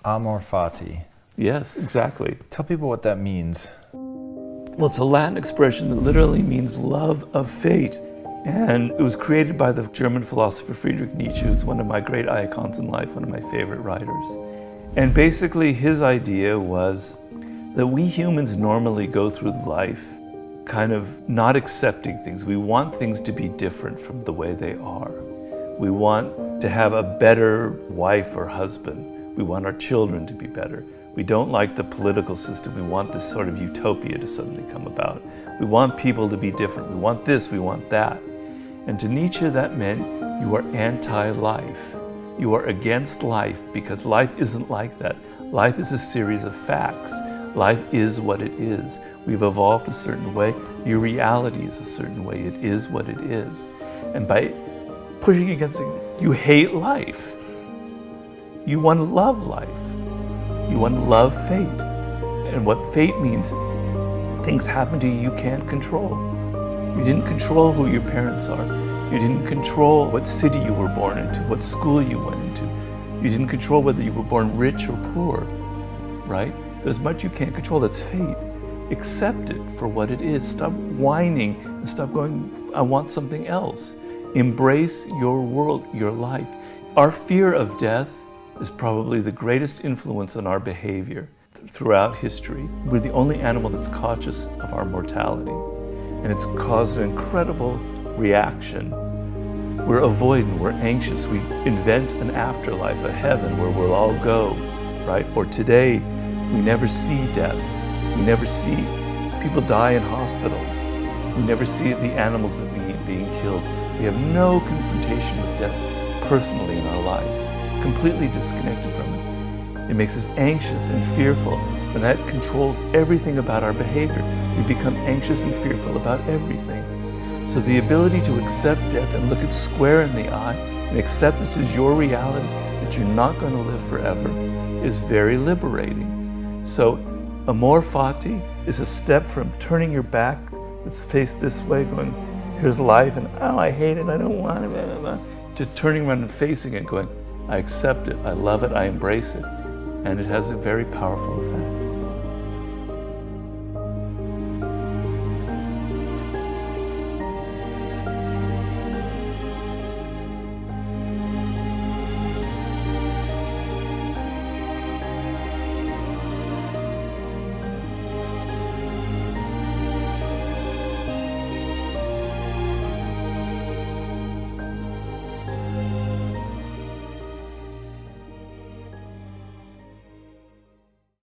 Amor fati. Yes, exactly. Tell people what that means. Well, it's a Latin expression that literally means love of fate. And it was created by the German philosopher Friedrich Nietzsche, who's one of my great icons in life, one of my favorite writers. And basically his idea was that we humans normally go through life kind of not accepting things. We want things to be different from the way they are. We want to have a better wife or husband. We want our children to be better. We don't like the political system. We want this sort of utopia to suddenly come about. We want people to be different. We want this, we want that. And to Nietzsche, that meant you are anti-life. You are against life because life isn't like that. Life is a series of facts. Life is what it is. We've evolved a certain way. Your reality is a certain way. It is what it is. And by pushing against it, you hate life. You want to love life. You want to love fate. And what fate means, things happen to you can't control. You didn't control who your parents are. You didn't control what city you were born into, what school you went into. You didn't control whether you were born rich or poor, right? There's much you can't control. That's fate. Accept it for what it is. Stop whining and stop going, I want something else. Embrace your world, your life. Our fear of death is probably the greatest influence on our behavior throughout history. We're the only animal that's conscious of our mortality. And it's caused an incredible reaction. We're avoidant, we're anxious. We invent an afterlife, a heaven where we'll all go, right? Or today, we never see death. We never see people die in hospitals. We never see the animals that we eat being killed. We have no confrontation with death personally in our life, completely disconnected from it. It makes us anxious and fearful, and that controls everything about our behavior. We become anxious and fearful about everything. So the ability to accept death and look it square in the eye and accept this is your reality, that you're not going to live forever, is very liberating. So amor fati is a step from turning your back, let's face this way, going, here's life, and oh, I hate it, I don't want it, blah, blah, blah, to turning around and facing it, going, I accept it, I love it, I embrace it. And it has a very powerful effect.